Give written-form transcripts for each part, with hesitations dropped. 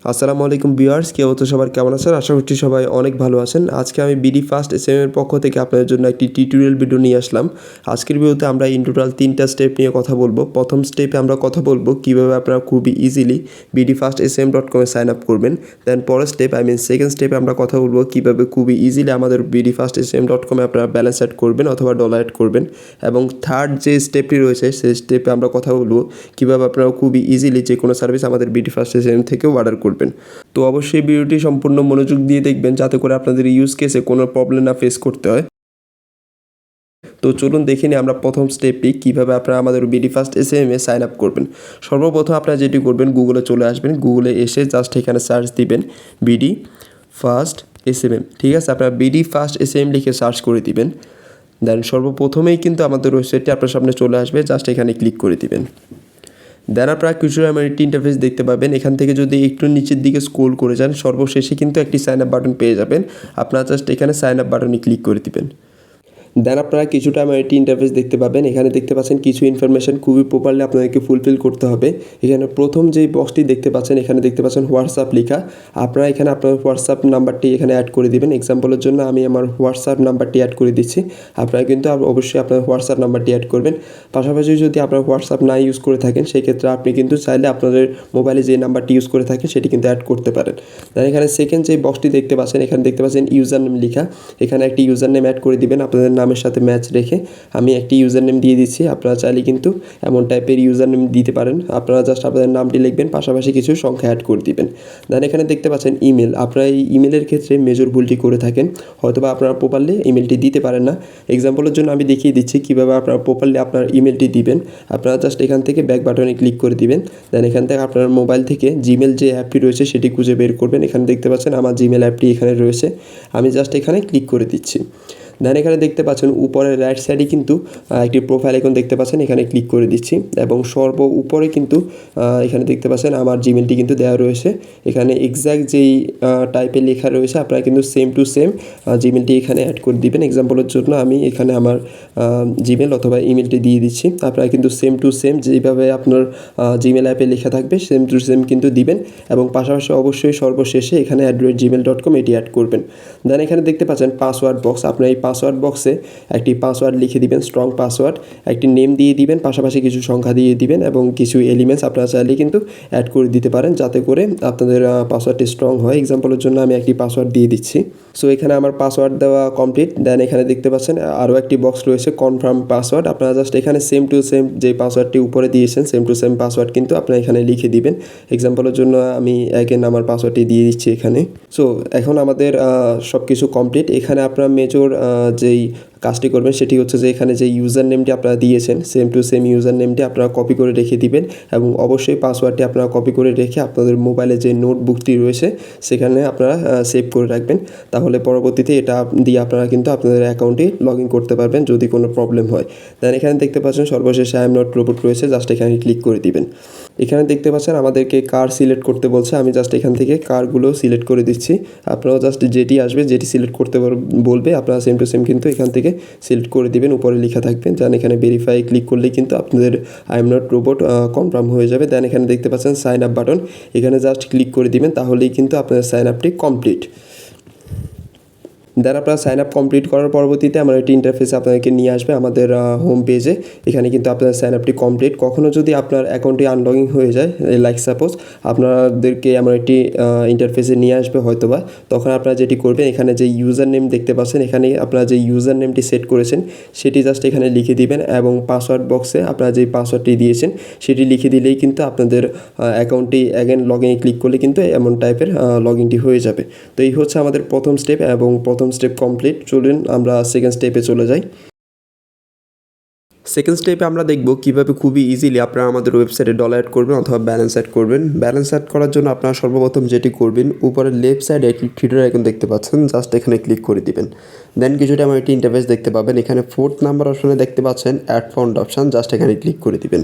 আসসালামু আলাইকুম ভিউয়ার্স, কি অবস্থা সবার, কেমন আছেন? আশা করছি সবাই অনেক ভালো আছেন। আজকে আমি বিডি ফার্স্ট এসএম এর পক্ষ থেকে আপনাদের জন্য একটি টিউটোরিয়াল ভিডিও নিয়ে আসলাম। আজকের ভিডিওতে আমরা ইন টোটাল 3টা স্টেপ নিয়ে কথা বলবো। প্রথম স্টেপে আমরা কথা বলবো কীভাবে আপনারা খুবই ইজিলি bdfastsm.com এ সাইন আপ করবেন। দেন পরের স্টেপ সেকেন্ড স্টেপে আমরা কথা বলবো কীভাবে খুবই ইজিলি আমাদের bdfastsm.com এ আপনারা ব্যালেন্স অ্যাড করবেন অথবা ডলার অ্যাড করবেন। এবং থার্ড যে স্টেপটি রয়েছে সেই স্টেপে আমরা কথা বলবো কীভাবে আপনারা খুবই ইজিলি যে কোনো সার্ভিস আমাদের বিডি ফার্স্ট এসএম থেকে অর্ডার করবেন। তো অবশ্যই ভিডিওটি সম্পূর্ণ মনোযোগ দিয়ে দেখবেন যাতে করে আপনাদের ইউজ কেসে কোনো প্রবলেম না ফেস করতে হয়। তো চলুন দেখে নিই আমরা প্রথম স্টেপটি কীভাবে আপনারা আমাদের বিডি ফার্স্ট এসএম এ সাইন আপ করবেন। সর্বপ্রথম আপনারা যেটি করবেন, গুগলে চলে আসবেন। গুগলে এসে জাস্ট এখানে সার্চ দিবেন বিডি ফার্স্ট এসএম। ঠিক আছে, আপনারা বিডি ফার্স্ট এসএম লিখে সার্চ করে দিবেন। দেন সর্বপ্রথমেই কিন্তু আমাদের ওয়েবসাইটটি আপনার সামনে চলে আসবে, জাস্ট এখানে ক্লিক করে দিবেন। দেন আপনারা কিছু একটি ইন্টারফেস দেখতে পাবেন। এখান থেকে যদি একটু নিচের দিকে স্ক্রল করে যান, সর্বশেষে কিন্তু একটি সাইন আপ বাটন পেয়ে যাবেন। আপনারা জাস্ট এখানে সাইন আপ বাটনে ক্লিক করে দিবেন। দেন আপনারা কিছুটা একটি ইন্টারফেস দেখতে পাবেন। এখানে দেখতে পাচ্ছেন কিছু ইনফরমেশন খুবই প্রপারলি আপনাদেরকে ফুলফিল করতে হবে। এখানে প্রথম যেই বক্সটি দেখতে পাচ্ছেন, এখানে দেখতে পাচ্ছেন হোয়াটসঅ্যাপ লেখা। আপনারা এখানে আপনার হোয়াটসঅ্যাপ নাম্বারটি এখানে অ্যাড করে দিবেন। এক্সাম্পলের জন্য আমি আমার হোয়াটসঅ্যাপ নাম্বারটি অ্যাড করে দিচ্ছি। আপনারা কিন্তু অবশ্যই আপনার হোয়াটসঅ্যাপ নাম্বারটি অ্যাড করবেন। পাশাপাশি যদি আপনার হোয়াটসঅ্যাপ না ইউজ করে থাকেন, সেই ক্ষেত্রে আপনি কিন্তু চাইলে আপনাদের মোবাইলে যে নাম্বারটি ইউজ করে থাকেন সেটি কিন্তু অ্যাড করতে পারেন। দেন এখানে সেকেন্ড যে বক্সটি দেখতে পাচ্ছেন, এখানে দেখতে পাচ্ছেন ইউজার নেম লেখা। এখানে একটি ইউজার নেম অ্যাড করে দিবেন আপনাদের নামের সাথে ম্যাচ রেখে। আমি একটি ইউজার নেম দিয়ে দিচ্ছি। আপনারা চাইলে কিন্তু এমন টাইপের ইউজার নেম দিতে পারেন। আপনারা জাস্ট আপনাদের নামটি লিখবেন, পাশাপাশি কিছু সংখ্যা অ্যাড করে দিবেন। দেন এখানে দেখতে পাচ্ছেন ইমেল। আপনারা এই ইমেলের ক্ষেত্রে মেজর ভুলটি করে থাকেন, হয়তোবা আপনারা প্রপারলি ইমেলটি দিতে পারেন না। এক্সাম্পলের জন্য আমি দেখিয়ে দিচ্ছি কীভাবে আপনারা প্রপারলি আপনার ইমেলটি দিবেন। আপনারা জাস্ট এখান থেকে ব্যাক বাটনে ক্লিক করে দিবেন। দেন এখান থেকে আপনার মোবাইল থেকে জিমেল যে অ্যাপটি রয়েছে সেটি খুঁজে বের করবেন। এখানে দেখতে পাচ্ছেন আমার জিমেল অ্যাপটি এখানে রয়েছে। আমি জাস্ট এখানে ক্লিক করে দিচ্ছি। দেন এখানে দেখতে পাচ্ছেন উপরের রাইট সাইডে কিন্তু একটি প্রোফাইল আইকন দেখতে পাচ্ছেন, এখানে ক্লিক করে দিচ্ছি। এবং উপরে কিন্তু এখানে দেখতে পাচ্ছেন আমার জিমেলটি কিন্তু দেওয়া রয়েছে। এখানে এক্স্যাক্ট যেই টাইপের লেখা রয়েছে আপনারা কিন্তু সেম টু সেম জিমেলটি এখানে অ্যাড করে দিবেন। এক্সাম্পলের জন্য আমি এখানে আমার জিমেল অথবা ইমেলটি দিয়ে দিচ্ছি। আপনারা কিন্তু সেম টু সেম যেভাবে আপনার জিমেল অ্যাপে লেখা থাকবে সেম টু সেম কিন্তু দিবেন। এবং পাশাপাশি অবশ্যই সর্বশেষে এখানে @gmail.com এটি অ্যাড করবেন। দেন এখানে দেখতে পাচ্ছেন পাসওয়ার্ড বক্স। আপনার এই পাসওয়ার্ড বক্সে একটি পাসওয়ার্ড লিখে দিবেন, স্ট্রং পাসওয়ার্ড। একটি নেম দিয়ে দিবেন, পাশাপাশি কিছু সংখ্যা দিয়ে দিবেন এবং কিছু এলিমেন্টস আপনারা চাইলে কিন্তু অ্যাড করে দিতে পারেন যাতে করে আপনাদের পাসওয়ার্ডটি স্ট্রং হয়। এক্সাম্পলের জন্য আমি একটি পাসওয়ার্ড দিয়ে দিচ্ছি। সো এখানে আমার পাসওয়ার্ড দেওয়া কমপ্লিট। দেন এখানে দেখতে পাচ্ছেন আরও একটি বক্স রয়েছে কনফার্ম পাসওয়ার্ড। আপনারা জাস্ট এখানে সেম টু সেম যে পাসওয়ার্ডটি উপরে দিয়েছেন সেম টু সেম পাসওয়ার্ড কিন্তু আপনারা এখানে লিখে দিবেন। এক্সাম্পলের জন্য আমি অ্যাগেন আমার পাসওয়ার্ডটি দিয়ে দিচ্ছি এখানে। সো এখন আমাদের সব কিছু কমপ্লিট। এখানে আপনারা মেজর যেই কাজটি করবেন সেটি হচ্ছে যে এখানে যে ইউজার নেমটি আপনারা দিয়েছেন সেম টু সেম ইউজার নেমটি আপনারা কপি করে রেখে দিবেন এবং অবশ্যই পাসওয়ার্ডটি আপনারা কপি করে রেখে আপনাদের মোবাইলে যে নোটবুকটি রয়েছে সেখানে আপনারা সেভ করে রাখবেন। তাহলে পরবর্তীতে এটা দিয়ে আপনারা কিন্তু আপনাদের অ্যাকাউন্টে লগ ইন করতে পারবেন যদি কোনো প্রবলেম হয়। দেন এখানে দেখতে পাচ্ছেন সর্বশেষে আই এম নট রোবট রয়েছে, জাস্ট এখানে ক্লিক করে দিবেন। এখানে দেখতে পাচ্ছেন আমাদেরকে কার সিলেক্ট করতে বলছে। আমি জাস্ট এখান থেকে কারগুলো সিলেক্ট করে দিচ্ছি। আপনারাও জাস্ট যেটি আসবে যেটি সিলেক্ট করতে বলবে আপনারা সেম টু সেম কিন্তু এখান থেকে সিলেক্ট করে দিবেন। উপরে লেখা থাকবে, দেন এখানে ভেরিফাই ক্লিক করলেই কিন্তু আপনাদের I am not robot confirm হয়ে যাবে। দেন এখানে দেখতে পাচ্ছেন সাইন আপ বাটন, এখানে জাস্ট ক্লিক করে দিবেন, তাহলেই কিন্তু আপনাদের সাইন আপটি কমপ্লিট। দেন আপনারা সাইন আপ কমপ্লিট করার পরবর্তীতে আমার একটি ইন্টারফেসে আপনাদেরকে নিয়ে আসবে আমাদের হোম পেজে। এখানে কিন্তু আপনার সাইন আপটি কমপ্লিট। কখনও যদি আপনার অ্যাকাউন্টটি আনলগিং হয়ে যায়, লাইক সাপোজ আপনাদেরকে আমার একটি ইন্টারফেসে নিয়ে আসবে হয়তোবা, তখন আপনারা যেটি করবেন এখানে যে ইউজার নেম দেখতে পাচ্ছেন এখানে আপনারা যে ইউজার নেমটি সেট করেছেন সেটি জাস্ট এখানে লিখে দিবেন এবং পাসওয়ার্ড বক্সে আপনারা যে পাসওয়ার্ডটি দিয়েছেন সেটি লিখে দিলেই কিন্তু আপনাদের অ্যাকাউন্টটি অ্যাগেন লগ ইনে ক্লিক করলে কিন্তু এমন টাইপের লগ ইনটি হয়ে যাবে। তো এই হচ্ছে আমাদের প্রথম স্টেপ এবং প্রথম স্টেপ কমপ্লিট। চলুন আমরা সেকেন্ড স্টেপে চলে যাই। সেকেন্ড স্টেপে আমরা দেখব কীভাবে খুবই ইজিলি আপনারা আমাদের ওয়েবসাইটে ডলার অ্যাড করবেন অথবা ব্যালেন্স অ্যাড করবেন। ব্যালেন্স অ্যাড করার জন্য আপনারা সর্বপ্রথম যেটি করবেন, উপরে লেফট সাইডে একটি থ্রিডার আইকন দেখতে পাচ্ছেন, জাস্ট এখানে ক্লিক করে দিবেন। দেন কিছুটা আমার একটি ইন্টারফেস দেখতে পাবেন। এখানে 4th নাম্বার অপশনে দেখতে পাচ্ছেন অ্যাড ফান্ড অপশান, জাস্ট এখানে ক্লিক করে দিবেন।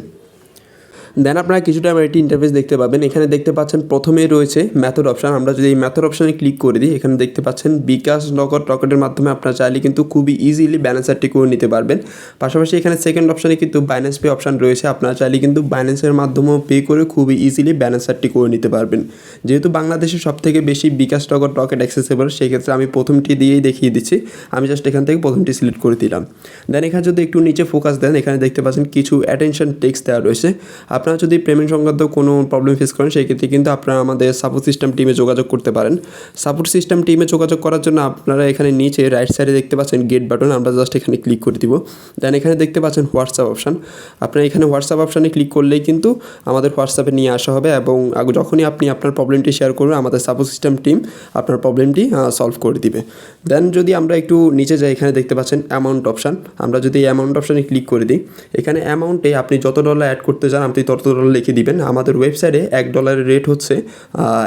দেন আপনারা কিছুটা এটি ইন্টারফেস দেখতে পাবেন। এখানে দেখতে পাচ্ছেন প্রথমেই রয়েছে মেথড অপশান। আমরা যদি এই মেথড অপশানে ক্লিক করে দিই, এখানে দেখতে পাচ্ছেন বিকাশ, নগদ, রকেটের মাধ্যমে আপনারা চাইলে কিন্তু খুবই ইজিলি ব্যালেন্সারটি করে নিতে পারবেন। পাশাপাশি এখানে সেকেন্ড অপশানে কিন্তু বাইন্যান্স পে অপশান রয়েছে। আপনারা চাইলে কিন্তু বাইন্যান্সের মাধ্যমেও পে করে খুবই ইজিলি ব্যালেন্সারটি করে নিতে পারবেন। যেহেতু বাংলাদেশে সবথেকে বেশি বিকাশ, নগদ, রকেট অ্যাক্সেসেবল, সেক্ষেত্রে আমি প্রথমটি দিয়েই দেখিয়ে দিচ্ছি। আমি জাস্ট এখান থেকে প্রথমটি সিলেক্ট করে দিলাম। দেন এখানে যদি একটু নিচে ফোকাস দেন, এখানে দেখতে পাচ্ছেন কিছু অ্যাটেনশন টেক্সট দেওয়া রয়েছে। আপনারা যদি পেমেন্ট সংক্রান্ত কোনো প্রবলেম ফেস করেন, সেই ক্ষেত্রে কিন্তু আপনারা আমাদের সাপোর্ট সিস্টেম টিমে যোগাযোগ করতে পারেন। সাপোর্ট সিস্টেম টিমে যোগাযোগ করার জন্য আপনারা এখানে নিচে রাইট সাইডে দেখতে পাচ্ছেন গেট বাটন, আমরা জাস্ট এখানে ক্লিক করে দিব। দেন এখানে দেখতে পাচ্ছেন হোয়াটসঅ্যাপ অপশান। আপনারা এখানে হোয়াটসঅ্যাপ অপশানে ক্লিক করলেই কিন্তু আমাদের হোয়াটসঅ্যাপে নিয়ে আসা হবে এবং যখনই আপনি আপনার প্রবলেমটি শেয়ার করবেন, আমাদের সাপোর্ট সিস্টেম টিম আপনার প্রবলেমটি সলভ করে দিবে। দেন যদি আমরা একটু নিচে যাই, এখানে দেখতে পাচ্ছেন অ্যামাউন্ট অপশান। আমরা যদি এই অ্যামাউন্ট অপশানে ক্লিক করে দিই, এখানে অ্যামাউন্টে আপনি যত ডলার অ্যাড করতে চান আপনি তত ডলার লিখে দিবেন। আমাদের ওয়েবসাইটে $1 রেট হচ্ছে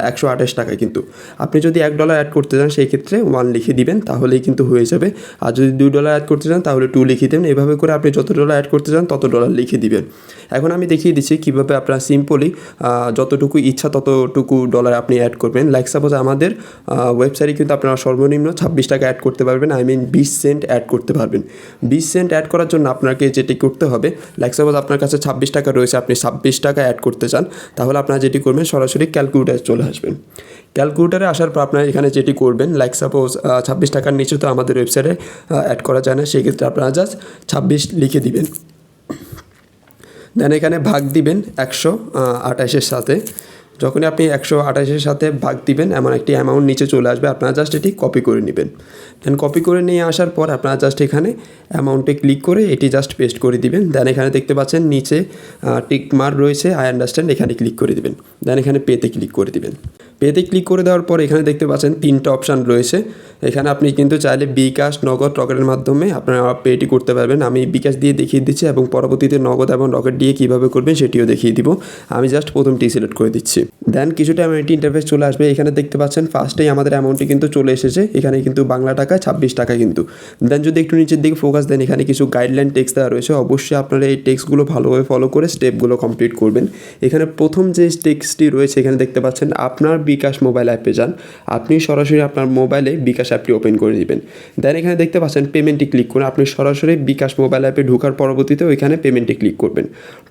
128 টাকা। কিন্তু আপনি যদি $1 অ্যাড করতে চান সেই ক্ষেত্রে 1 লিখে দিবেন, তাহলেই কিন্তু হয়ে যাবে। আর যদি $2 অ্যাড করতে চান তাহলে 2 লিখে দেবেন। এভাবে করে আপনি যত ডলার অ্যাড করতে চান তত ডলার লিখে দিবেন। এখন আমি দেখিয়ে দিচ্ছি কীভাবে আপনারা সিম্পলি যতটুকু ইচ্ছা ততটুকু ডলার আপনি অ্যাড করবেন। লাইক সাপোজ আমাদের ওয়েবসাইটে কিন্তু আপনারা সর্বনিম্ন 26 টাকা অ্যাড করতে পারবেন, 20 সেন্ট অ্যাড করতে পারবেন। 20 সেন্ট অ্যাড করার জন্য আপনাকে যেটি করতে হবে, লাইক সাপোজ আপনার কাছে 26 টাকা রয়েছে, আপনি 26 টাকা অ্যাড করতে চান, তাহলে আপনারা যেটি করবেন সরাসরি ক্যালকুলেটারে চলে আসবেন। ক্যালকুলেটারে আসার পর আপনারা এখানে যেটি করবেন, লাইক সাপোজ 26 টাকার নিচে তো আমাদের ওয়েবসাইটে অ্যাড করা যায় না, সেক্ষেত্রে আপনারা জাস্ট 26 লিখে দিবেন। দেন এখানে ভাগ দিবেন 128-এর সাথে। যখনই আপনি 128-এর সাথে ভাগ দিবেন, এমন একটি অ্যামাউন্ট নিচে চলে আসবে। আপনারা জাস্ট এটি কপি করে নেবেন। দেন কপি করে নিয়ে আসার পর আপনারা জাস্ট এখানে অ্যামাউন্টে ক্লিক করে এটি জাস্ট পেস্ট করে দিবেন। দেন এখানে দেখতে পাচ্ছেন নিচে টিক মার্ক রয়েছে, আই আন্ডারস্ট্যান্ড, এখানে ক্লিক করে দিবেন। দেন এখানে পেতে ক্লিক করে দিবেন। পেতে ক্লিক করে দেওয়ার পর এখানে দেখতে পাচ্ছেন 3টা অপশান রয়েছে। এখানে আপনি কিন্তু চাইলে বিকাশ, নগদ, রকেটের মাধ্যমে আপনারা পেটি করতে পারবেন। আমি বিকাশ দিয়ে দেখিয়ে দিচ্ছি এবং পরবর্তীতে নগদ এবং রকেট দিয়ে কীভাবে করবেন সেটিও দেখিয়ে দিব। আমি জাস্ট প্রথমটি সিলেক্ট করে দিচ্ছি। দেন কিছুটা অ্যামাউন্টটি ইন্টারফেস চলে আসবে। এখানে দেখতে পাচ্ছেন ফার্স্টেই আমাদের অ্যামাউন্টটি কিন্তু চলে এসেছে। এখানে কিন্তু বাংলা টাকায় 26 টাকা কিন্তু। দেন যদি একটু নিচের দিকে ফোকাস দেন, এখানে কিছু গাইডলাইন টেক্সট দেওয়া রয়েছে। অবশ্যই আপনারা এই টেক্সটগুলো ভালোভাবে ফলো করে স্টেপগুলো কমপ্লিট করবেন। এখানে প্রথম যে টেক্সটটি রয়েছে, এখানে দেখতে পাচ্ছেন আপনার বিকাশ মোবাইল অ্যাপে যান, আপনি সরাসরি আপনার মোবাইলে বিকাশ অ্যাপটি ওপেন করে নেবেন। দেন এখানে দেখতে পাচ্ছেন পেমেন্টে ক্লিক করুন। আপনি সরাসরি বিকাশ মোবাইল অ্যাপে ঢোকার পরবর্তীতে ওইখানে পেমেন্টে ক্লিক করবেন।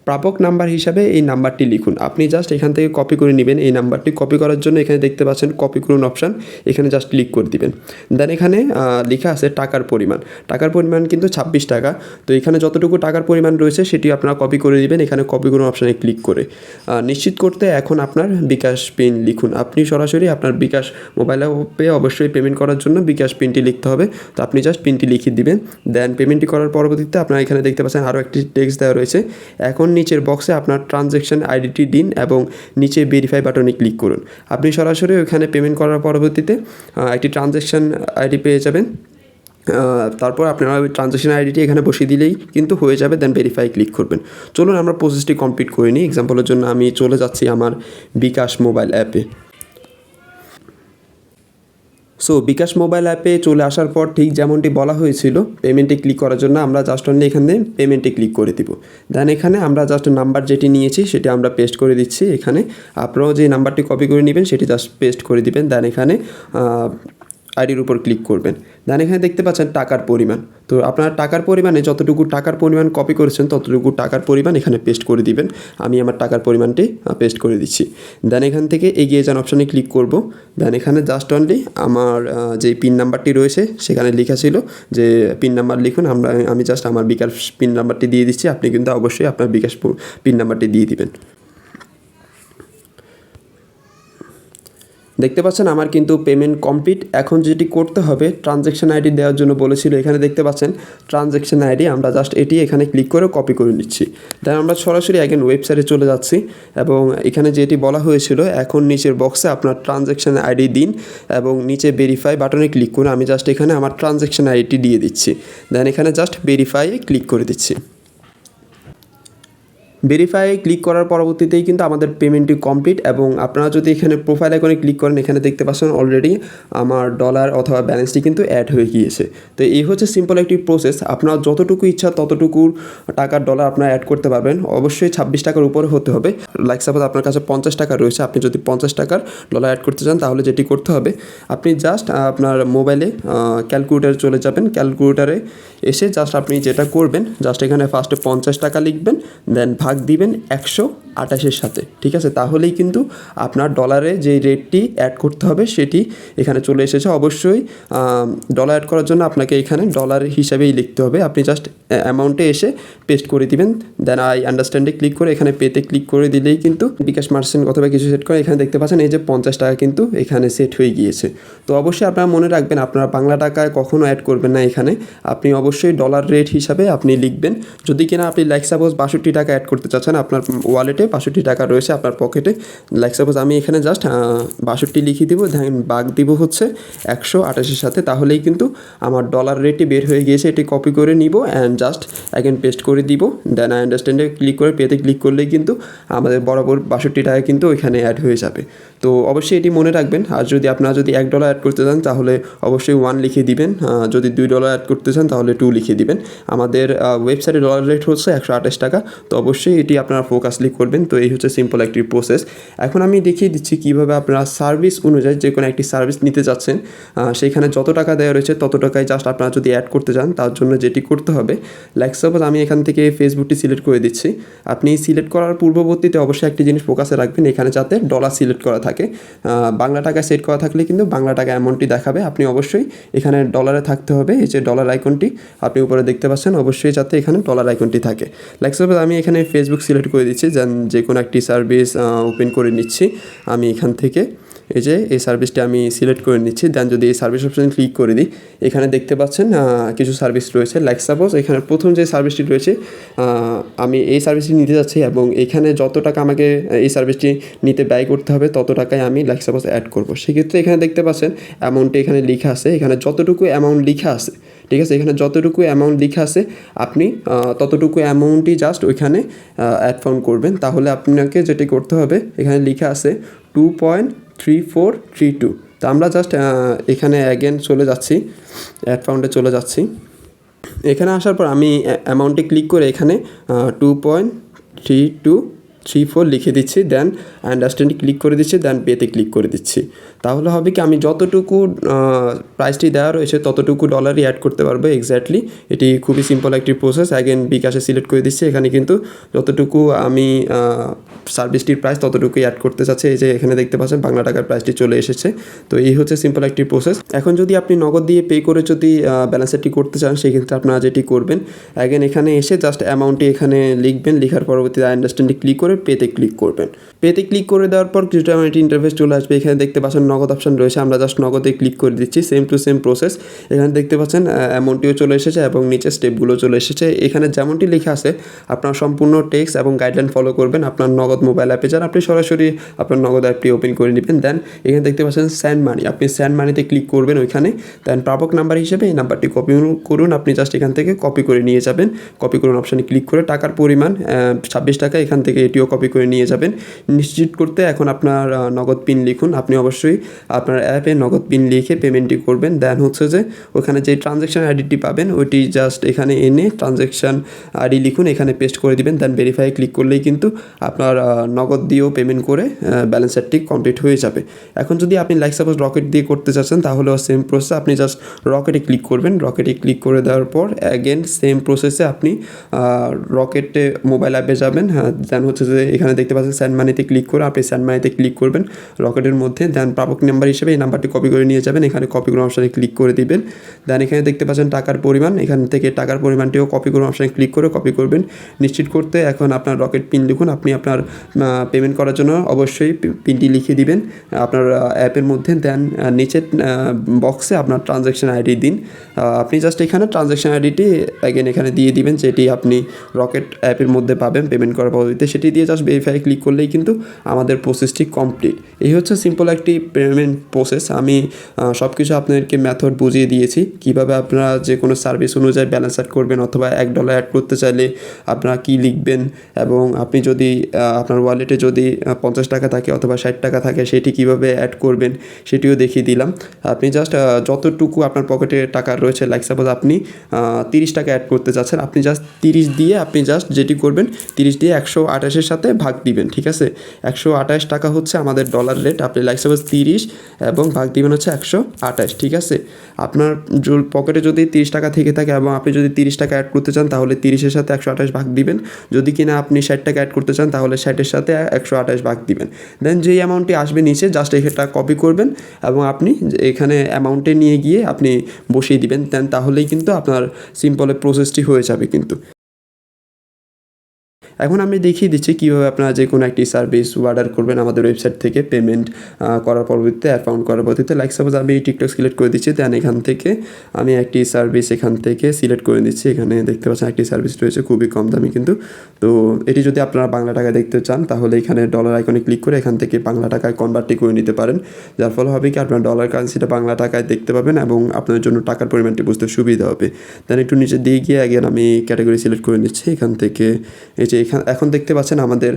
প্রাপক নাম্বার হিসাবে এই নাম্বারটি লিখুন। আপনি জাস্ট এখান থেকে কপি করে নেবেন। এই নাম্বারটি কপি করার জন্য এখানে দেখতে পাচ্ছেন কপি করুন অপশান, এখানে জাস্ট ক্লিক করে দিবেন। দেন এখানে লেখা আছে টাকার পরিমাণ। টাকার পরিমাণ কিন্তু 26 টাকা। তো এখানে যতটুকু টাকার পরিমাণ রয়েছে সেটি আপনারা কপি করে দিবেন। এখানে কপি করুন অপশানে ক্লিক করে নিশ্চিত করতে এখন আপনার বিকাশ পিন লিখুন। আপনি সরাসরি আপনার বিকাশ মোবাইল অ্যাপে অবশ্যই পেমেন্ট করার জন্য বিকাশ পিনটি লিখতে হবে। তো আপনি জাস্ট পিনটি লিখিয়ে দিবেন। দেন পেমেন্টটি করার পরবর্তীতে আপনারা এখানে দেখতে পাচ্ছেন আরও একটি টেক্সট দেওয়া রয়েছে। এখন নিচের বক্সে আপনার ট্রানজ্যাকশন আইডিটি দিন এবং নিচে ভেরিফাই বাটনে ক্লিক করুন। আপনি সরাসরি ওইখানে পেমেন্ট করার পরবর্তীতে একটি ট্রানজ্যাকশন আইডি পেয়ে যাবেন। তারপর আপনারা ওই ট্রানজ্যাকশন আইডিটি এখানে বসিয়ে দিলেই কিন্তু হয়ে যাবে। দেন ভেরিফাই ক্লিক করবেন। চলুন আমরা প্রসেসটি কমপ্লিট করে নিই। এক্সাম্পলের জন্য আমি চলে যাচ্ছি আমার বিকাশ মোবাইল অ্যাপে। সো বিকাশ মোবাইল অ্যাপে চলে আসার পর ঠিক যেমনটি বলা হয়েছিল পেমেন্টে ক্লিক করার জন্য আমরা জাস্ট অনলি এখানে পেমেন্টে ক্লিক করে দিব। দেন এখানে আমরা জাস্ট নাম্বার যেটি নিয়েছি সেটি আমরা পেস্ট করে দিচ্ছি। এখানে আপনারাও যে নাম্বারটি কপি করে নেবেন সেটি জাস্ট পেস্ট করে দিবেন। দেন এখানে আইডির উপর ক্লিক করবেন। দেন এখানে দেখতে পাচ্ছেন টাকার পরিমাণ। তো আপনার টাকার পরিমাণে যতটুকু টাকার পরিমাণ কপি করেছেন ততটুকু টাকার পরিমাণ এখানে পেস্ট করে দিবেন। আমি আমার টাকার পরিমাণটি পেস্ট করে দিচ্ছি। দেন এখান থেকে এগিয়ে যান অপশানে ক্লিক করব। দেন এখানে জাস্ট অনলি আমার যে পিন নাম্বারটি রয়েছে সেখানে লেখা ছিল যে পিন নাম্বার লিখুন। আমি জাস্ট আমার বিকাশ পিন নাম্বারটি দিয়ে দিচ্ছি। আপনি কিন্তু অবশ্যই আপনার বিকাশ পিন নাম্বারটি দিয়ে দিবেন। দেখতে পাচ্ছেন আমার কিন্তু পেমেন্ট কমপ্লিট। এখন যেটি করতে হবে ট্রানজ্যাকশন আইডি দেওয়ার জন্য বলেছিল। এখানে দেখতে পাচ্ছেন ট্রানজ্যাকশন আইডি, আমরা জাস্ট এটি এখানে ক্লিক করে কপি করে নিচ্ছি। দেন আমরা সরাসরি অ্যাগেন ওয়েবসাইটে চলে যাচ্ছি এবং এখানে যেটি বলা হয়েছিল এখন নিচের বক্সে আপনার ট্রানজ্যাকশন আইডি দিন এবং নিচে ভেরিফাই বাটনে ক্লিক করে আমি জাস্ট এখানে আমার ট্রানজ্যাকশন আইডিটি দিয়ে দিচ্ছি। দেন এখানে জাস্ট ভেরিফাইয়ে ক্লিক করে দিচ্ছি। ভেরিফাই ক্লিক করার পরবর্তীতেই কিন্তু আমাদের পেমেন্টটি কমপ্লিট এবং আপনারা যদি এখানে প্রোফাইল আইকনে ক্লিক করেন এখানে দেখতে পাচ্ছেন অলরেডি আমার ডলার অথবা ব্যালেন্সটি কিন্তু অ্যাড হয়ে গিয়েছে। তো এই হচ্ছে সিম্পল একটি প্রসেস। আপনার যতটুকু ইচ্ছা ততটুকু টাকার ডলার আপনারা অ্যাড করতে পারবেন। অবশ্যই 26 টাকার উপরে হতে হবে। লাইক সাপোজ আপনার কাছে 50 টাকা রয়েছে, আপনি যদি 50 টাকার ডলার অ্যাড করতে চান তাহলে যেটি করতে হবে, আপনি জাস্ট আপনার মোবাইলে ক্যালকুলেটারে চলে যাবেন। ক্যালকুলেটারে এসে জাস্ট আপনি যেটা করবেন, জাস্ট এখানে ফার্স্টে 50 টাকা লিখবেন, দেন ভাগ দিবেন 128-এর সাথে, ঠিক আছে? তাহলেই কিন্তু আপনার ডলারে যে রেটটি অ্যাড করতে হবে সেটি এখানে চলে এসেছে। অবশ্যই ডলার অ্যাড করার জন্য আপনাকে এখানে ডলার হিসাবেই লিখতে হবে। আপনি জাস্ট অ্যামাউন্টে এসে পেস্ট করে দিবেন, দেন আই আন্ডারস্ট্যান্ডে ক্লিক করে এখানে পেতে ক্লিক করে দিলেই কিন্তু বিকাশ মার্চেন্ট অথবা কিছু সেট করে এখানে দেখতে পাচ্ছেন এই যে 50 টাকা কিন্তু এখানে সেট হয়ে গিয়েছে। তো অবশ্যই আপনারা মনে রাখবেন, আপনারা বাংলা টাকায় কখনো অ্যাড করবেন না এখানে, আপনি অবশ্যই ডলার রেট হিসাবে আপনি লিখবেন। যদি কিনা আপনি লাইক সাপোজ 62 টাকা অ্যাড করতে চাচ্ছেন, আপনার ওয়ালেটে 62 টাকা রয়েছে আপনার পকেটে, লাইক সাপোজ আমি এখানে জাস্ট 62 লিখিয়ে দিব, দেন বাগ দিব হচ্ছে 128-এর সাথে, তাহলেই কিন্তু আমার ডলার রেটটি বের হয়ে গিয়েছে। এটি কপি করে নিব অ্যান্ড জাস্ট অ্যাগেন পেস্ট করে দিব, দেন আই আন্ডারস্ট্যান্ডে ক্লিক করে পেতে ক্লিক করলেই কিন্তু আমাদের বরাবর 62 টাকা কিন্তু ওইখানে অ্যাড হয়ে যাবে। তো অবশ্যই এটি মনে রাখবেন। আর যদি আপনারা যদি $1 অ্যাড করতে চান তাহলে অবশ্যই 1 লিখে দিবেন, যদি $2 অ্যাড করতে চান তাহলে 2 লিখে দিবেন। আমাদের ওয়েবসাইটে ডলার রেট হচ্ছে 128 টাকা। তো অবশ্যই এটি আপনারা ফোকাসলি করবেন। তো এই হচ্ছে সিম্পল একটি প্রসেস। এখন আমি দেখিয়ে দিচ্ছি কীভাবে আপনারা সার্ভিস অনুযায়ী যে কোনো একটি সার্ভিস নিতে যাচ্ছেন, সেইখানে যত টাকা দেওয়া রয়েছে তত টাকায় জাস্ট আপনারা যদি অ্যাড করতে চান তার জন্য যেটি করতে হবে, লাইক সাপোজ আমি এখান থেকে ফেসবুকটি সিলেক্ট করে দিচ্ছি। আপনি সিলেক্ট করার পূর্ববর্তীতে অবশ্যই একটি জিনিস ফোকাসে রাখবেন, এখানে যাতে ডলার সিলেক্ট করা থাকে। বাংলা টাকায় সেট করা থাকলে কিন্তু বাংলা টাকা অ্যামাউন্টটি দেখাবে। আপনি অবশ্যই এখানে ডলারে থাকতে হবে। এই যে ডলার আইকনটি আপনি উপরে দেখতে পাচ্ছেন, অবশ্যই যাতে এখানে ডলার আইকনটি থাকে। লাইক সাপোজ আমি এখানে ফেসবুক সিলেক্ট করে দিচ্ছি, যে কোনো একটি সার্ভিস ওপেন করে নিচ্ছি আমি এখান থেকে। এই যে এই সার্ভিসটি আমি সিলেক্ট করে নিচ্ছি, দেন যদি এই সার্ভিস অপশানে ক্লিক করে দিই, এখানে দেখতে পাচ্ছেন কিছু সার্ভিস রয়েছে। লাইক সাপোজ এখানে প্রথম যে সার্ভিসটি রয়েছে, আমি এই সার্ভিসটি নিতে যাচ্ছি এবং এখানে যত টাকা আমাকে এই সার্ভিসটি নিতে ব্যয় করতে হবে তত টাকায় আমি লাইক সাপোজ অ্যাড করবো। সেক্ষেত্রে এখানে দেখতে পাচ্ছেন অ্যামাউন্টটি এখানে লেখা আছে, এখানে যতটুকু অ্যামাউন্ট লেখা আছে, ঠিক আছে? এখানে যতটুকু অ্যামাউন্ট লেখা আছে আপনি ততটুকু অ্যামাউন্টই জাস্ট ওইখানে অ্যাড ফর্ম করবেন। তাহলে আপনাকে যেটি করতে হবে, এখানে লেখা আছে 2.3432। তো আমরা জাস্ট এখানে অ্যাগেন চলে যাচ্ছি, অ্যাড ফাউন্ডে চলে যাচ্ছি। এখানে আসার পর আমি অ্যামাউন্টে ক্লিক করে এখানে 2.3234 লিখে দিচ্ছি, দেন আন্ডারস্ট্যান্ডে ক্লিক করে দিচ্ছি, দেন পেতে ক্লিক করে দিচ্ছি। তাহলে হবে কি, আমি যতটুকু প্রাইসটি দেওয়া রয়েছে ততটুকু ডলারই অ্যাড করতে পারবো এক্স্যাক্টলি। এটি খুবই সিম্পল একটি প্রসেস। অ্যাগেন বিকাশে সিলেক্ট করে দিচ্ছি, এখানে কিন্তু যতটুকু আমি সার্ভিসটির প্রাইস ততটুকুই অ্যাড করতে চাচ্ছি। এই যে এখানে দেখতে পাচ্ছেন বাংলা টাকার প্রাইসটি চলে এসেছে। তো এই হচ্ছে সিম্পল একটি প্রসেস। এখন যদি আপনি নগদ দিয়ে পে করে যদি ব্যালেন্সটি করতে চান, সেক্ষেত্রে আপনারা যেটি করবেন, অ্যাগেন এখানে এসে জাস্ট অ্যামাউন্টটি এখানে লিখবেন, লেখার পরবর্তীতে আন্ডারস্ট্যান্ডে ক্লিক করে পেতে ক্লিক করবেন। পেতে ক্লিক করে দেওয়ার পর কিছুটা একটি ইন্টারফেস চলে আসবে। এখানে দেখতে পাচ্ছেন নগদ অপশন রয়েছে, আমরা জাস্ট নগদে ক্লিক করে দিচ্ছি। Same to same process. এখানে দেখতে পাচ্ছেন অ্যামাউন্টটিও চলে এসেছে এবং নিচে স্টেপগুলো চলে এসেছে। এখানে যেমনটি লেখা আছে আপনার সম্পূর্ণ টেক্সট এবং গাইডলাইন ফলো করবেন। আপনার নগদ মোবাইল অ্যাপে যান, আপনি সরাসরি আপনার নগদ অ্যাপটি ওপেন করে নেবেন। দেন এখানে দেখতে পাচ্ছেন সেন্ড মানি, আপনি সেন্ড মানিতে ক্লিক করবেন ওইখানে। দেন প্রাপক নাম্বার হিসেবে এই নাম্বারটি কপি করুন, আপনি জাস্ট এখান থেকে কপি করে নিয়ে যাবেন। কপি করুন অপশানে ক্লিক করে টাকার পরিমাণ 26 টাকা, এখান থেকে এটিও কপি করে নিয়ে যাবেন। নিশ্চিত করতে এখন আপনার নগদ পিন লিখুন। আপনি অবশ্যই আপনার অ্যাপে নগদ পিন লিখে পেমেন্টটি করবেন। দেন হচ্ছে যে ওখানে যে ট্রানজ্যাকশন আইডিটি পাবেন ওইটি জাস্ট এখানে এনে ট্রানজ্যাকশন আইডি লিখুন, এখানে পেস্ট করে দিবেন। দেন ভেরিফাই ক্লিক করলেই কিন্তু আপনার নগদ দিয়েও পেমেন্ট করে ব্যালেন্স সেটটি কমপ্লিট হয়ে যাবে। এখন যদি আপনি লাইক সাপোজ রকেট দিয়ে করতে চাচ্ছেন তাহলেও সেম প্রসেস, আপনি জাস্ট রকেটে ক্লিক করবেন। রকেটে ক্লিক করে দেওয়ার পর অ্যাগেন সেম প্রসেসে আপনি রকেটে মোবাইল অ্যাপে যাবেন। দেন হচ্ছে যে এখানে দেখতে পাচ্ছেন সেন্ড মানিতে ক্লিক করে আপনি সেন্ড মানিতে ক্লিক করবেন রকেটের মধ্যে। দেন প্রাপক নাম্বার হিসেবে এই নাম্বারটি কপি করে নিয়ে যাবেন, এখানে কপি করুন অপশানে ক্লিক করে দিবেন। দেন এখানে দেখতে পাচ্ছেন টাকার পরিমাণ, এখান থেকে টাকার পরিমাণটিও কপি করুন অপশানে ক্লিক করে কপি করবেন। নিশ্চিত করতে এখন আপনার রকেট পিন লিখুন, আপনি আপনার পেমেন্ট করার জন্য অবশ্যই পিনটি লিখে দিবেন আপনার অ্যাপের মধ্যে। দেন নিচের বক্সে আপনার ট্রানজ্যাকশন আইডি দিন। আপনি জাস্ট এখানে ট্রানজ্যাকশন আইডিটি অ্যাগেন এখানে দিয়ে দিবেন, যেটি আপনি রকেট অ্যাপের মধ্যে পাবেন পেমেন্ট করার পদ্ধতিতে। সেটি দিয়ে জাস্ট ভেরিফাই ক্লিক করলেই কিন্তু আমাদের প্রসেসটি কমপ্লিট। এই হচ্ছে সিম্পল একটি পেমেন্ট প্রসেস। আমি সব কিছু আপনাদেরকে মেথড বুঝিয়ে দিয়েছি, কীভাবে আপনারা যে কোনো সার্ভিস অনুযায়ী ব্যালেন্স অ্যাড করবেন, অথবা $1 অ্যাড করতে চাইলে আপনারা কী লিখবেন, এবং আপনি যদি আপনার ওয়ালেটে যদি $50 থাকে অথবা $60 থাকে সেটি কীভাবে অ্যাড করবেন সেটিও দেখিয়ে দিলাম। আপনি জাস্ট যতটুকু আপনার পকেটে টাকা রয়েছে, লাইক সাপোজ আপনি $30 অ্যাড করতে চাচ্ছেন, আপনি জাস্ট 30 দিয়ে আপনি জাস্ট যেটি করবেন 30 দিয়ে 128-এর সাথে ভাগ দিবেন, ঠিক আছে। $128 হচ্ছে আমাদের ডলার রেট। আপনি লাইক সাপোজ 30 এবং ভাগ দিবেন হচ্ছে 128, ঠিক আছে। আপনার পকেটে যদি $30 থেকে থাকে এবং আপনি যদি $30 অ্যাড করতে চান তাহলে 30-এর সাথে 128 ভাগ দিবেন। যদি কিনা আপনি $60 অ্যাড করতে চান তাহলে 60-এর সাথে 128 ভাগ দিবেন। দেন যেই অ্যামাউন্টটি আসবে নিচে জাস্ট এটা কপি করবেন এবং আপনি এখানে অ্যামাউন্টে নিয়ে গিয়ে আপনি বসিয়ে দিবেন। দেন তাহলেই কিন্তু আপনার সিম্পল প্রসেসটি হয়ে যাবে কিন্তু। এখন আমি দেখিয়ে দিচ্ছি কীভাবে আপনারা যে কোনো একটি সার্ভিস অর্ডার করবেন আমাদের ওয়েবসাইট থেকে পেমেন্ট করার পরবর্তীতে, অ্যাকাউন্ট করার পরবর্তীতে। লাইক সাপোজ আমি টিকটক সিলেক্ট করে দিচ্ছি। দেন এখান থেকে আমি একটি সার্ভিস এখান থেকে সিলেক্ট করে দিচ্ছি। এখানে দেখতে পাচ্ছেন একটি সার্ভিস রয়েছে খুবই কম দামি কিন্তু। তো এটি যদি আপনারা বাংলা টাকায় দেখতে চান তাহলে এখানে ডলার আইকনে ক্লিক করে এখান থেকে বাংলা টাকায় কনভার্টটি করে নিতে পারেন। যার ফলে হবে কি আপনার ডলার কারেন্সিটা বাংলা টাকায় দেখতে পাবেন এবং আপনার জন্য টাকার পরিমাণটি বুঝতে সুবিধা হবে। দেন একটু নিচে দিয়ে গিয়ে আগের আমি ক্যাটাগরি সিলেক্ট করে নিচ্ছি। এখান থেকে এই যে এখন দেখতে পাচ্ছেন আমাদের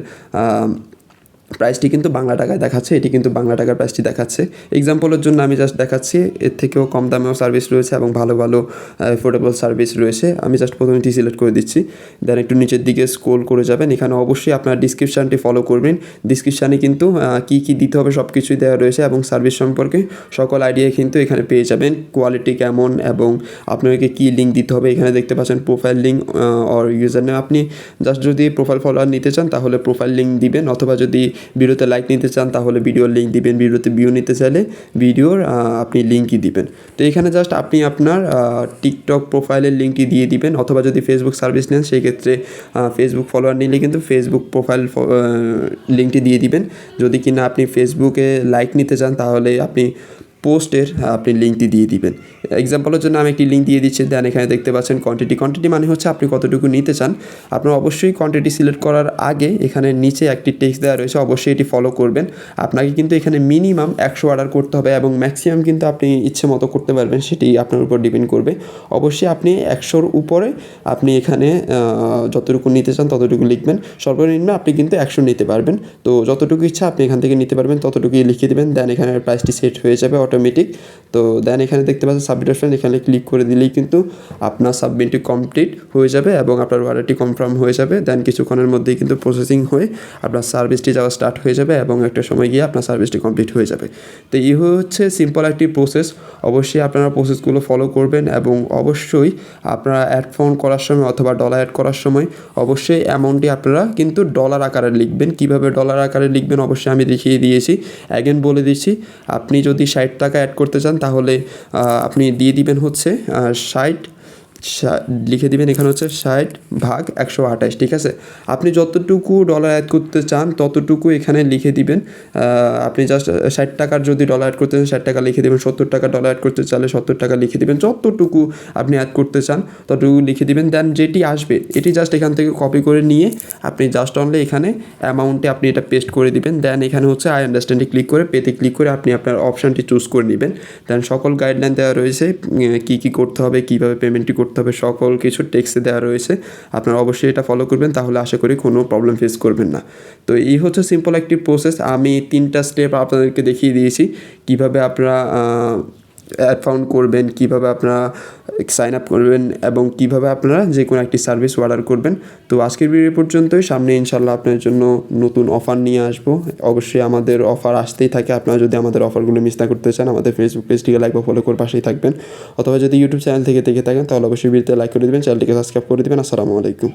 প্রাইসটি কিন্তু বাংলা টাকায় দেখাচ্ছে। এটি কিন্তু বাংলা টাকার প্রাইসটি দেখাচ্ছে। এক্সাম্পলের জন্য আমি জাস্ট দেখাচ্ছি, এর থেকেও কম দামেও সার্ভিস রয়েছে এবং ভালো ভালো অ্যাফোর্ডেবল সার্ভিস রয়েছে। আমি জাস্ট প্রথমে এটি সিলেক্ট করে দিচ্ছি। দেন একটু নিচের দিকে স্ক্রল করে যাবেন। এখানে অবশ্যই আপনার ডিসক্রিপশানটি ফলো করবেন। ডিসক্রিপশানে কিন্তু কী কী দিতে হবে সব কিছুই দেওয়া রয়েছে এবং সার্ভিস সম্পর্কে সকল আইডিয়া কিন্তু এখানে পেয়ে যাবেন। কোয়ালিটি কেমন এবং আপনাকে কী লিঙ্ক দিতে হবে এখানে দেখতে পাচ্ছেন profile link or user name. আপনি জাস্ট যদি প্রোফাইল ফলোয়ার নিতে চান তাহলে প্রোফাইল লিঙ্ক দিবেন, অথবা যদি ভিডিওতে লাইক নিতে চান তাহলে ভিডিওর লিঙ্ক দিবেন, ভিডিওতে ভিউ নিতে চাইলে ভিডিওর আপনি লিঙ্কই দিবেন। তো এখানে জাস্ট আপনি আপনার টিকটক প্রোফাইলের লিঙ্কটি দিয়ে দিবেন, অথবা যদি ফেসবুক সার্ভিস নেন সেই ক্ষেত্রে ফেসবুক ফলোয়ার নিলে কিন্তু ফেসবুক প্রোফাইল লিঙ্কটি দিয়ে দিবেন। যদি কিনা আপনি ফেসবুকে লাইক নিতে চান তাহলে আপনি পোস্টের আপনি লিঙ্কটি দিয়ে দিবেন। এক্সাম্পলের জন্য আমি একটি লিঙ্ক দিয়ে দিচ্ছি। দেন এখানে দেখতে পাচ্ছেন কোয়ান্টিটি মানে হচ্ছে আপনি কতটুকু নিতে চান। আপনার অবশ্যই কোয়ান্টিটি সিলেক্ট করার আগে এখানে নিচে একটি টেক্সট দেওয়া রয়েছে, অবশ্যই এটি ফলো করবেন। আপনাকে কিন্তু এখানে মিনিমাম 100 অর্ডার করতে হবে এবং ম্যাক্সিমাম কিন্তু আপনি ইচ্ছে মতো করতে পারবেন, সেটি আপনার উপর ডিপেন্ড করবে। অবশ্যই আপনি 100-র উপরে আপনি এখানে যতটুকু নিতে চান ততটুকু লিখবেন। সর্বনিম্ন আপনি কিন্তু 100 নিতে পারবেন। তো যতটুকু ইচ্ছা আপনি এখান থেকে নিতে পারবেন ততটুকুই লিখে দেবেন। দেন এখানে প্রাইসটি সেট হয়ে যাবে অটোমেটিক। তো দেন এখানে দেখতে পাচ্ছেন সাবমিট অপশন, এখানে ক্লিক করে দিলেই কিন্তু আপনার সাবমিটটি কমপ্লিট হয়ে যাবে এবং আপনার অর্ডারটি কনফার্ম হয়ে যাবে। দেন কিছুক্ষণের মধ্যেই কিন্তু প্রসেসিং হয়ে আপনার সার্ভিসটি যাওয়া স্টার্ট হয়ে যাবে এবং একটা সময় গিয়ে আপনার সার্ভিসটি কমপ্লিট হয়ে যাবে। তো এই হচ্ছে সিম্পল একটি প্রসেস। অবশ্যই আপনারা প্রসেসগুলো ফলো করবেন এবং অবশ্যই আপনারা অ্যাড ফাউন্ড করার সময় অথবা ডলার অ্যাড করার সময় অবশ্যই অ্যামাউন্টটি আপনারা কিন্তু ডলার আকারে লিখবেন। কীভাবে ডলার আকারে লিখবেন অবশ্যই আমি দেখিয়ে দিয়েছি, অ্যাগেন বলে দিচ্ছি। আপনি যদি $60 অ্যাড করতে চান তাহলে আপনি দিয়ে দিবেন হচ্ছে 60 লিখে দিবেন। এখানে হচ্ছে 60 ভাগ 128, ঠিক আছে। আপনি যতটুকু ডলার অ্যাড করতে চান ততটুকু এখানে লিখে দিবেন। আপনি জাস্ট $60 যদি ডলার অ্যাড করতে চান $60 লিখে দেবেন, $70 ডলার অ্যাড করতে চাইলে $70 লিখে দেবেন। যতটুকু আপনি অ্যাড করতে চান ততটুকু লিখে দিবেন। দেন যেটি আসবে এটি জাস্ট এখান থেকে কপি করে নিয়ে আপনি জাস্ট অনলি এখানে অ্যামাউন্টে আপনি এটা পেস্ট করে দিবেন। দেন এখানে হচ্ছে আই আন্ডারস্ট্যান্ডে ক্লিক করে পেতে ক্লিক করে আপনি আপনার অপশানটি চুজ করে নেবেন। দেন সকল গাইডলাইন দেওয়া রয়েছে, কী কী করতে হবে, কীভাবে পেমেন্টটি করতে হবে, সকল কিছু টেক্সটে দেওয়া রয়েছে। আপনারা অবশ্যই এটা ফলো করবেন, তাহলে আশা করি কোনো প্রবলেম ফেস করবেন না। তো এই হচ্ছে সিম্পল একটি প্রসেস। আমি 3টা স্টেপ আপনাদেরকে দেখিয়ে দিয়েছি কীভাবে আপনারা অ্যাড ফাউন্ড করবেন, কীভাবে আপনারা সাইন আপ করবেন এবং কীভাবে আপনারা যে কোনো একটি সার্ভিস অর্ডার করবেন। তো আজকের ভিডিও পর্যন্তই। সামনে ইনশাল্লাহ আপনার জন্য নতুন অফার নিয়ে আসবো। অবশ্যই আমাদের অফার আসতেই থাকে। আপনারা যদি আমাদের অফারগুলো মিস না করতে চান আমাদের ফেসবুক পেজটিকে লাইক বা ফলো করে পাশেই থাকবেন, অথবা যদি ইউটিউব চ্যানেল থেকে দেখে থাকেন তাহলে অবশ্যই ভিডিওতে লাইক করে দেবেন, চ্যানেলটিকে সাবস্ক্রাইব করে দেবেন। আসসালামু আলাইকুম।